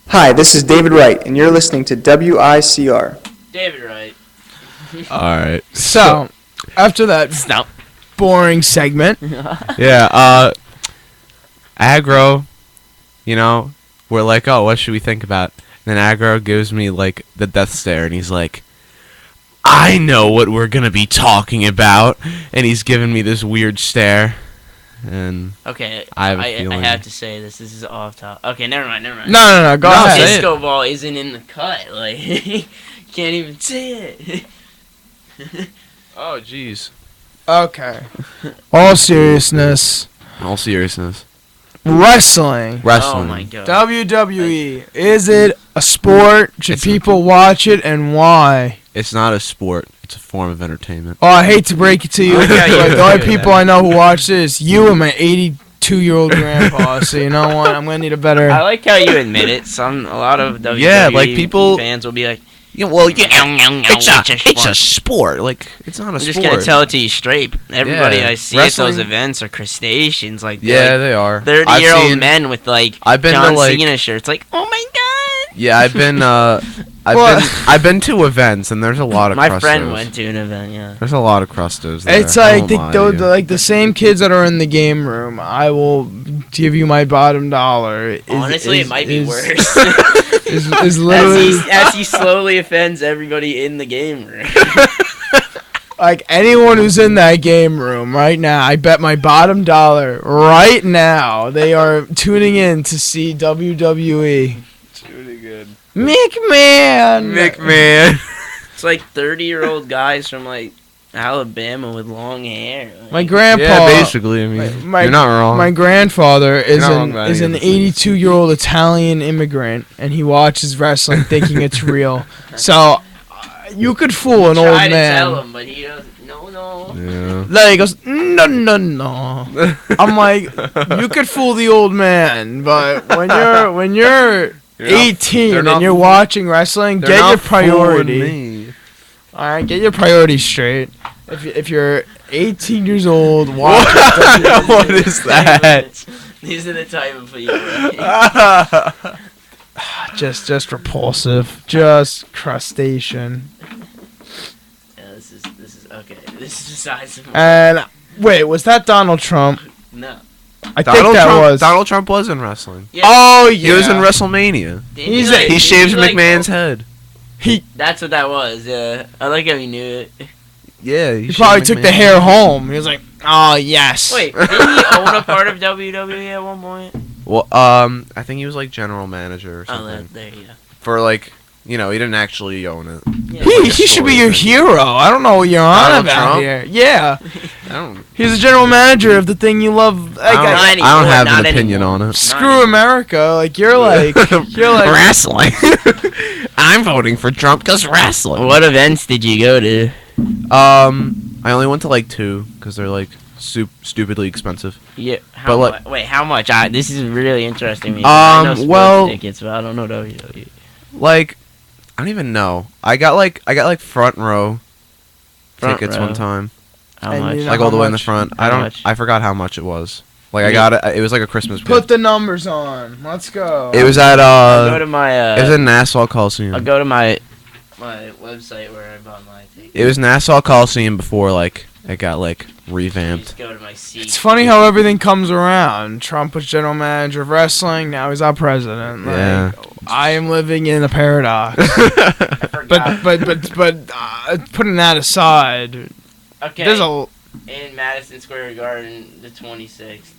Hi, this is David Wright, and you're listening to WICR. David Wright. Alright. So, after that boring segment, Yeah, Aggro, we're like, oh, what should we think about? And then Aggro gives me, like, the death stare, and he's like, I know what we're gonna be talking about. And he's giving me this weird stare. And Okay, I have a I feeling. have to say this. This is off top. Okay, never mind. no, go ahead. Disco ball isn't in the cut. Like, you can't even see it. Oh, jeez. Okay. All seriousness, All seriousness. wrestling. Wrestling. Oh my god. WWE. Is it a sport? Should It's people watch it, and why? It's not a sport. It's a form of entertainment. Oh, I hate to break it to you, Okay, but you the only do people I know who watch this, you and my 82-year-old grandpa. So you know what? I'm gonna need a better. I like how you admit it. A lot of WWE Yeah, like, people- fans will be like, It's a sport. Like, it's not a I'm sport. just gonna tell it to you straight. Everybody Yeah, I see at those wrestling- events are crustaceans. Like, Yeah, they're they are. like I've 30-year-old seen- men with like I've been to, John like- Cena shirts. Like, oh my god. Yeah, I've been to events, and there's a lot of My crustos. friend went to an event. Yeah. There's a lot of crustos there. It's I like won't lie to you. like the same kids that are in the game room. I will give you my bottom dollar. Honestly, it might be worse. Is literally as he slowly offends everybody in the game room. like anyone who's in that game room right now. I bet my bottom dollar right now they are tuning in to see WWE. It's really good. McMahon. It's like 30-year-old guys from like Alabama with long hair. Like, My grandpa. Yeah, basically. I mean, my- you're not wrong. My grandfather is not wrong an about is any an of this. 82-year-old Italian immigrant, and he watches wrestling thinking it's real. So you could fool an try old to tell man. him, but he doesn't. No. yeah. Like he goes, no. I'm like, you could fool the old man, but when you're 18 they're and not you're fool- watching wrestling, They're get not your priority. fooling me. All right, get your priorities straight. If you're 18 years old, watch. What is that? These are the type of people. Right? just repulsive, just crustacean. Yeah, this is okay. This is besides the And wait, was that Donald Trump? no. I think that was. Donald Trump was in wrestling. Yeah, Oh He was in yeah. WrestleMania. didn't he's like- a- He shaved like, McMahon's head. That's what that was. Yeah, I like how he knew it. Yeah, He probably took the hair home. He was like, "Oh yes." Wait, didn't he own a part of WWE at one point? Well, I think he was like general manager or Oh, something. there you go. For like, he didn't actually own it. Yeah. He should be your hero. I don't know what you're on Donald about Trump? here. Yeah, I don't. he's the general manager of the thing you love. Like, I Not don't, anymore, I don't have not an opinion anymore. on it. screw America. Like you're like wrestling. I'm voting for Trump because wrestling. What events did you go to? I only went to like 2 because they're like stupidly expensive. Yeah. But, like- Wait, how much? This is really interesting. Me. I know sports well- tickets, but I don't know WWE. Like, I don't even know. I got like front row Front tickets row. one time, How And much? you know- like all the how way in the much? front. How much? I forgot how much it was. Like I Yeah. got it. It was like a Christmas put gift. the numbers on. Let's go. It was at I'll go to my. it was in Nassau Coliseum. I'll go to my website where I bought my ticket. It was Nassau Coliseum before like it got like revamped. Just go to my seat. It's funny how everything comes around. Trump was general manager of wrestling. Now he's our president. Like, Yeah. I am living in a paradox. Forgot. But putting that aside, Okay. there's a In Madison Square Garden, the 26th.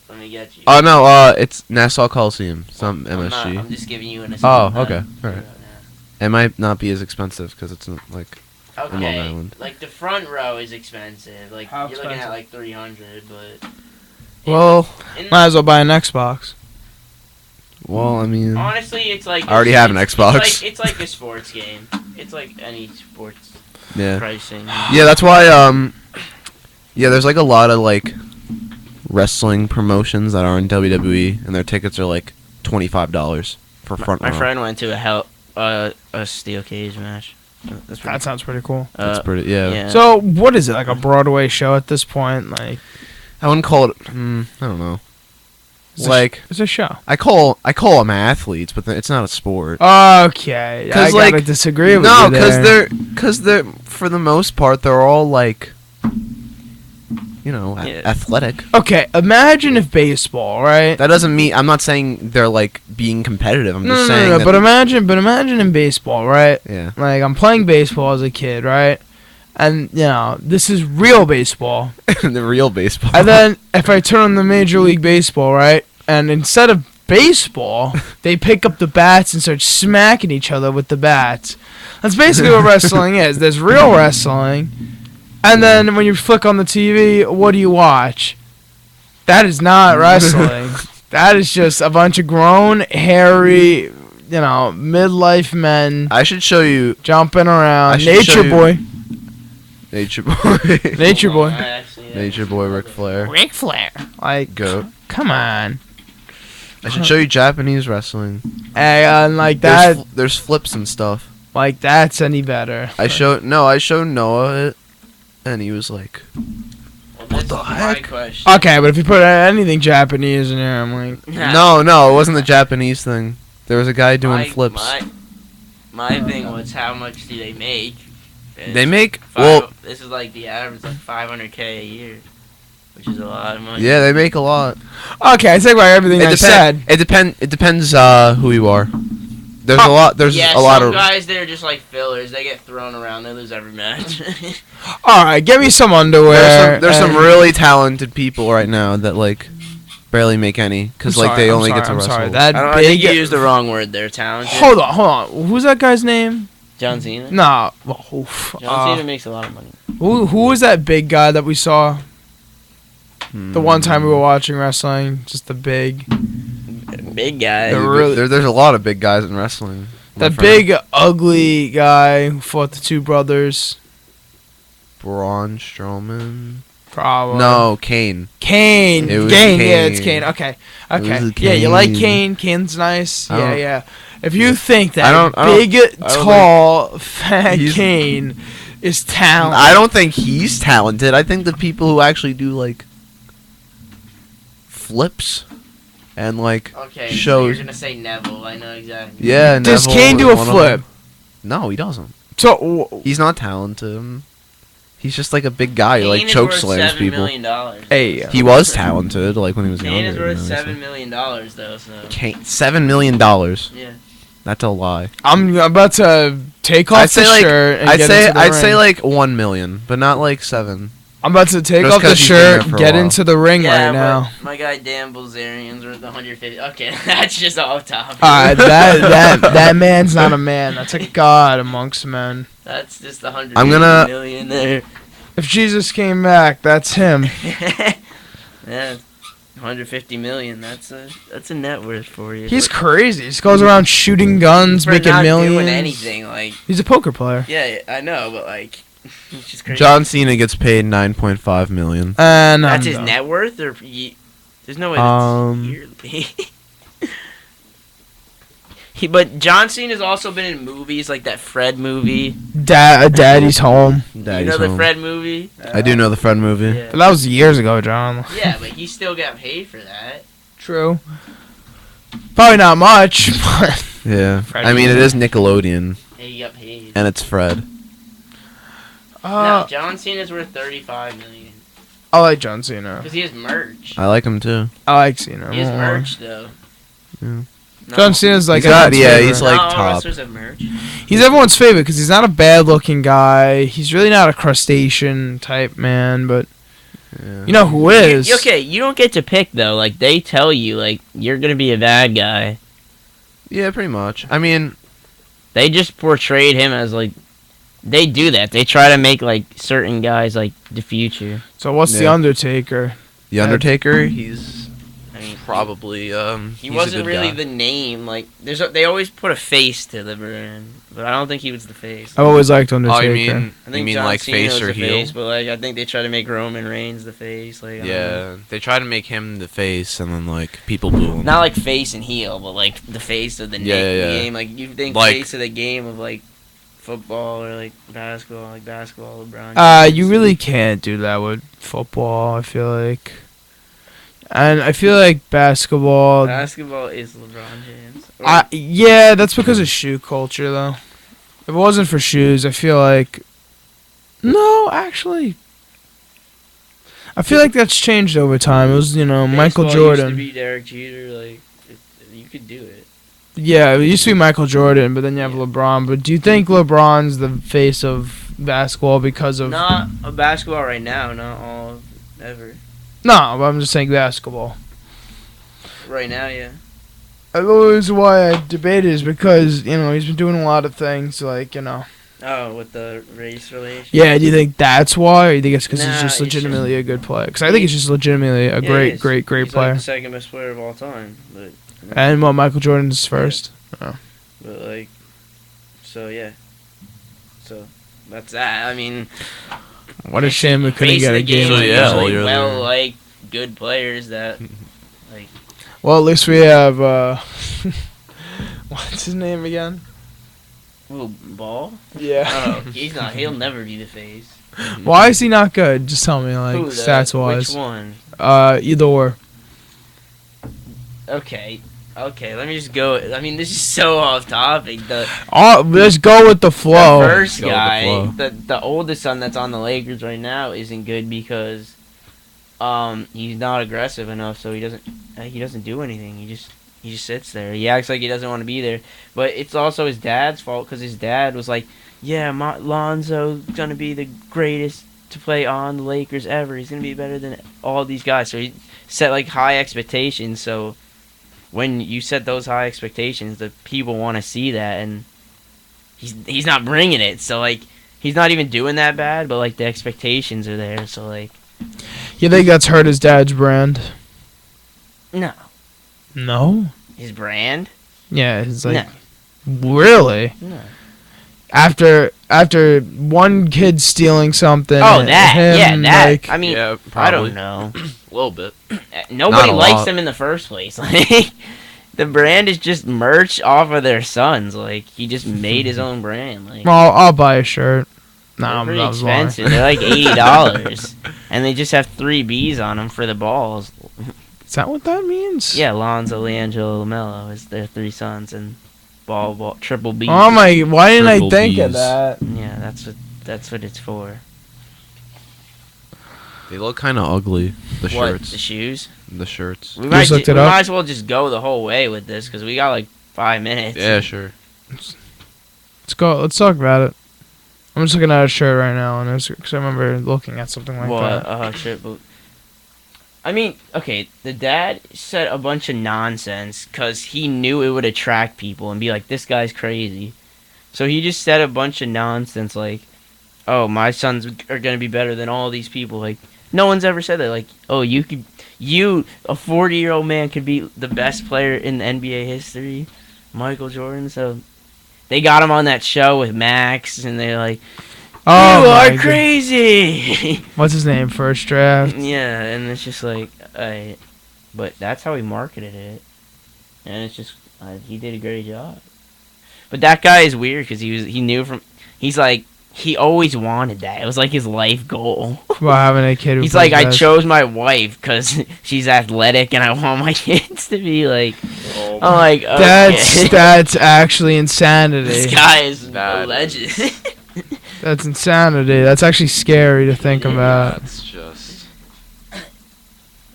Let me get you. Oh no, it's Nassau Coliseum, some I'm MSG. I'm just giving you an Oh, assessment. okay, alright. It might not be as expensive because it's not like. Long Okay, Island. like the front row is expensive. Like How you're looking at expensive? like 300, but well, in- might as well buy an Xbox. Well, I mean, honestly, it's like I already have an it's- Xbox. It's like a sports game. It's like any sports yeah, pricing. yeah. That's why. Yeah, there's like a lot of like wrestling promotions that are in WWE, and their tickets are like $25 for front row. My friend went to a steel cage match. That's pretty. That sounds pretty cool. That's pretty. Yeah. Yeah. So, what is it, like a Broadway show at this point? Like, I wouldn't call it. I don't know. Like It's a show. I call them athletes, but it's not a sport. Okay, I 'Cause, gotta like, disagree with No, you there. because they're for the most part they're all like, Yeah. athletic. Okay, imagine if baseball, right? That doesn't mean I'm not saying they're like being competitive. I'm No, just no, saying. no, that, but imagine in baseball, right? yeah, Like I'm playing baseball as a kid, right? And this is real baseball. the real baseball. And then if I turn on the Major League Baseball, right? And instead of baseball, they pick up the bats and start smacking each other with the bats. That's basically what wrestling is. There's real wrestling. And then when you flick on the TV, what do you watch? That is not wrestling. That is just a bunch of grown, hairy, midlife men I should show you jumping around. I should show Nature you- boy. Nature Boy. Nature boy. Nature Boy Ric Flair. Ric Flair. Like, Goat. come on. I should show you Japanese wrestling. Hey, and like that, There's flips and stuff. like that's any better. I showed Noah it, and he was like, What the heck? Okay, but if you put anything Japanese in there, I'm like, no, it wasn't the Japanese thing. There was a guy doing flips. My thing was how much do they make? And They make this is like the average, like $500K a year, which is a lot of money. yeah, they make a lot. okay, I take back everything I said. It depends who you are. There's a lot. There's Yeah, a lot some of guys they're just like fillers. They get thrown around. They lose every match. All right, get me some underwear. There's some and- really talented people right now that like barely make any because I'm like they sorry, only I'm get to sorry, I'm wrestle. sorry. That I big. think you used the wrong word there. Talented. Hold on. Who's that guy's name? John Cena. Nah. Well, oof. John Cena makes a lot of money. Who was that big guy that we saw the one time we were watching wrestling? Just the big, Big guy. The really- There's a lot of big guys in wrestling. my that friend. big ugly guy who fought the two brothers. Braun Strowman. Probably. No, Kane. Kane. It was Kane. Yeah, Kane. it's Kane. Okay. It Okay. was Yeah, you like Kane. Kane. Kane's nice. I Yeah, don't- yeah. If you think that I don't- big, don't tall, fat He's- Kane is talented. I don't think he's talented. I think the people who actually do like flips and like Okay. So shows. you're gonna say Neville. I know exactly. Yeah. Does Neville Kane was do a one of flip? them. No, he doesn't. So, He's not talented. He's just like a big guy who Kane like is choke worth slams $7 people. million. hey, He was talented, like when he was Kane younger. is worth you know, so- $7 million though. So Kane, $7 million. yeah. That's a lie. I'm about to take off I'd say the like shirt and I'd get say into the I'd say ring. like 1 million, but not like 7. I'm about to take Just off the 'cause he's been shirt there for and a get while. into the ring Yeah, right now. but my guy Dan Bilzerian's worth 150. Okay, that's just off topic. That man's not a man. That's a god amongst men. That's just 100 I'm gonna- million there. If Jesus came back, that's him. Yeah, 150 million. That's a net worth for you. He's crazy. He just goes around shooting guns, for making not millions. doing anything. Like, He's a poker player. yeah, I know, but like, it's just crazy. John Cena gets paid 9.5 million. And That's his net worth, or there's no way that's yearly. But John Cena's also been in movies like that Fred movie. Daddy's home. Daddy's you know the home. Fred movie? I do know the Fred movie. Yeah. But that was years ago, John. Yeah, but he still got paid for that. True. Probably not much, but Yeah. Fred I mean, it movie. is Nickelodeon, And he got paid. and it's Fred. No, John Cena's worth 35 million I like John Cena. because he has merch. I like him too. I like Cena. He has more. merch though. Yeah. No. John Cena's like He's got- everyone's yeah, favorite. he's like Not all top. wrestlers have merch. He's everyone's favorite because he's not a bad-looking guy. He's really not a crustacean type man, but Yeah. you know who is. Okay, you don't get to pick though. Like they tell you, like you're gonna be a bad guy. Yeah, pretty much. I mean, They just portrayed him as like. They do that. They try to make like certain guys like the future. So what's the Yeah. Undertaker? The Undertaker, he's I mean, probably he he's a wasn't good really guy. the name. Like they always put a face to the brand, but I don't think he was the face. I've always liked Oh, Undertaker. you mean I think you mean John like Cena face was or the heel? face, but like I think they try to make Roman Reigns the face. Like I don't know. Yeah, they try to make him the face, and then like people boo him. Not like face and heel, but like the face of the Yeah. game. Like you think Like- face of the game of like football or like basketball, LeBron. You really can't do that with football. I feel like. And I feel like basketball. Basketball is LeBron James. Yeah, that's because of shoe culture, though. If it wasn't for shoes, I feel like. No, actually. I feel like that's changed over time. It was, Michael Baseball Jordan. used to be Derek Jeter. Like, you could do it. Yeah, it used to be Michael Jordan, but then you have Yeah. LeBron. But do you think LeBron's the face of basketball because of... Not a basketball right now. Not all ever. No, but I'm just saying basketball. Right now, yeah. The reason why I debate it is because, he's been doing a lot of things, like, Oh, with the race relation. Yeah, do you think that's why, or do you think it's because he's Nah, just it's legitimately a good player? Because I think he's just legitimately a Yeah, great he's player. Like the second best player of all time. But And Michael Jordan's first. but like, so yeah. So that's that. I mean, What a shame we couldn't face get of a the game. So, is yeah, usually you're well, there. like good players that like. Well, at least we have, what's his name again? Ooh, Ball? Yeah. Oh, he's not. He'll never be the face. Why is he not good? Just tell me, like, Who, stats Which wise. one? Either or. Okay. Let me just go. I mean, this is so off topic. Let's go with the flow. The first Go with the guy, flow. the oldest son that's on the Lakers right now, isn't good because he's not aggressive enough. So he doesn't do anything. He just sits there. He acts like he doesn't want to be there. But it's also his dad's fault because his dad was like, "Yeah, Lonzo's gonna be the greatest to play on the Lakers ever. He's gonna be better than all these guys." So he set like high expectations. So when you set those high expectations, the people want to see that, and he's not bringing it. So like he's not even doing that bad, but like the expectations are there. So like You think that's hurt his dad's brand? no, No. his brand. Yeah, it's like No. really No. after one kid stealing something. Oh, and that. him, Yeah, that. like- I mean, Yeah, I probably. don't know. A little bit. Nobody Not a likes lot. them in the first place. Like the brand is just merch off of their sons. Like he just made his own brand. Like well, I'll buy a shirt. No, they're pretty that was lying. expensive. They're like $80, and they just have 3 B's on them for the balls. Is that what that means? Yeah, Lonzo, LiAngelo, LaMelo is their 3 sons, and ball, triple B. Oh my! Why didn't I Triple think of Bs. that? Yeah, that's what it's for. They look kind of ugly. The What, shirts. the shoes? The shirts. We might looked it up? might as well just go the whole way with this because we got like 5 minutes. Yeah, sure. Let's go. Let's talk about it. I'm just looking at a shirt right now, and because I remember looking at something like What? that. Shit. But I mean, okay, the dad said a bunch of nonsense because he knew it would attract people and be like, this guy's crazy. So he just said a bunch of nonsense like, oh, my sons are going to be better than all these people. Like, no one's ever said that. Like, oh, a 40-year-old man, could be the best player in the NBA history, Michael Jordan. So they got him on that show with Max, and they're like, Oh, you my are God. crazy. What's his name? First draft. Yeah, and it's just like, but that's how he marketed it, and it's just he did a great job. But that guy is weird because he always wanted that. It was like his life goal. About having a kid. Who He's plays like, I bas- chose my wife because she's athletic, and I want my kids to be like. I'm like, okay. That's actually insanity. This guy is That a legend. That's insanity. That's actually scary to think about. That's just.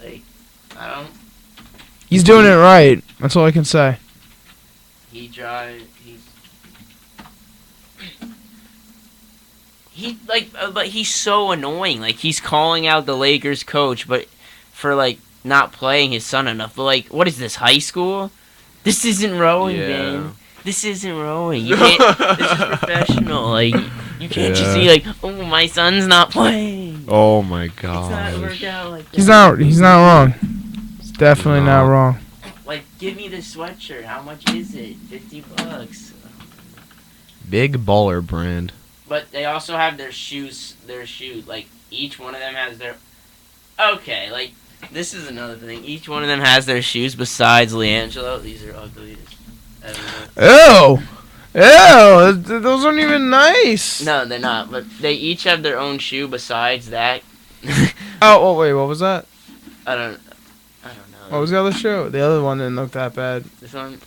Like, I don't. He's doing it right. That's all I can say. He drives. But he's so annoying. Like he's calling out the Lakers coach, but for like not playing his son enough. But like, what is this, high school? This isn't rowing, Yeah. man. This isn't rowing. You can't. This is professional. Like you can't just Yeah. see like, oh, my son's not playing. Oh my It's not work god. out like that. He's not wrong. He's definitely He's not not. wrong. Like, give me the sweatshirt. How much is it? $50. Big baller brand. But they also have their shoes. Like each one of them has their. Okay, like this is another thing. Each one of them has their shoes besides LiAngelo. These are ugly as ever. Ew. Ew. Those aren't even nice. No, they're not. But they each have their own shoe besides that. Oh, wait. What was that? I don't. What was the other shoe? The other one didn't look that bad. This one.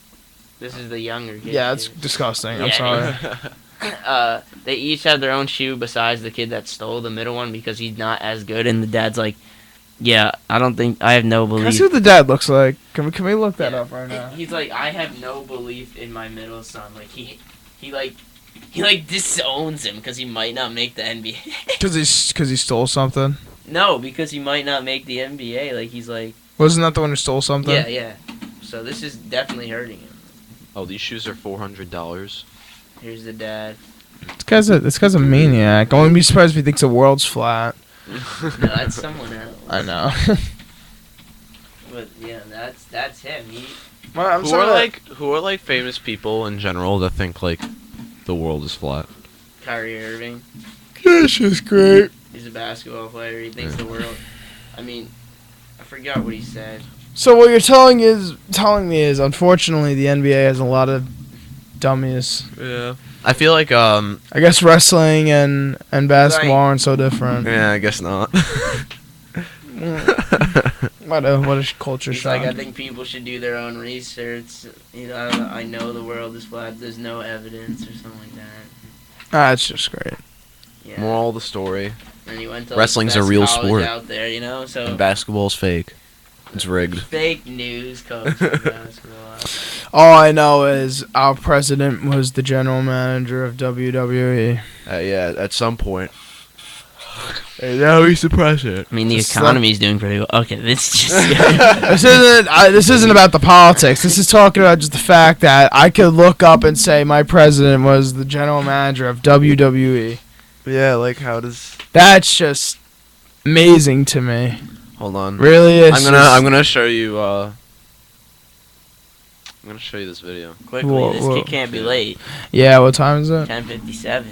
This is the younger kid. Yeah, it's disgusting. I'm Yeah. sorry. They each have their own shoe besides the kid that stole the middle one because he's not as good. And the dad's like, yeah, I don't think I have no Can I belief. see what the dad looks like? Can we look that Yeah. up right now? He's like, I have no belief in my middle son. Like he disowns him because he might not make the NBA. Because he stole something. No, because he might not make the NBA. Like he's like, Wasn't that the one who stole something? yeah. So this is definitely hurting him. Oh, these shoes are $400. Here's the dad. This guy's a maniac. I wouldn't be surprised if he thinks the world's flat. No, that's someone else. I know. But yeah, that's him. Who are like famous people in general that think like the world is flat? Kyrie Irving. This is great. He's a basketball player. He thinks the world. I mean, I forgot what he said. So what you're telling me is, unfortunately, the NBA has a lot of dummies. Yeah. I feel like I guess wrestling and basketball aren't so different. yeah, I guess not. What a culture He's shock. like, I think people should do their own research. You know, I know the world is flat. There's no evidence or something like that. That's just great. Yeah. Moral of the story: And he went to Wrestling's like, a the real best college sport. out there, you know. So basketball's fake. It's rigged. fake news coach of basketball. All I know is our president was the general manager of WWE. Yeah, at some point. And now he's the president. I mean, the Just economy's doing pretty well. Okay, this just This isn't about the politics. This is talking about just the fact that I could look up and say my president was the general manager of WWE. Yeah, like how does? That's just amazing to me. Hold on. Really is. I'm gonna show you. I'm gonna show you this video. quickly. Whoa, This whoa. kid can't be late. Yeah, what time is it? 10:57.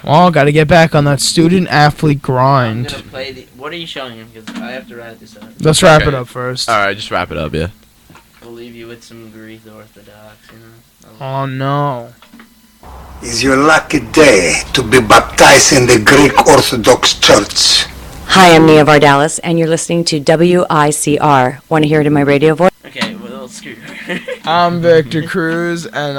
Well, gotta get back on that student athlete I'm grind. gonna play the. What are you showing him? Because I have to wrap this up. Let's wrap Okay. it up first. All right, just wrap it up. Yeah. We'll leave you with some Greek Orthodox. You know. Oh no. Is your lucky day to be baptized in the Greek Orthodox Church. Hi, I'm Nia Vardalis, and you're listening to WICR. Want to hear it in my radio voice? Okay, well, screw. I'm Victor Cruz, and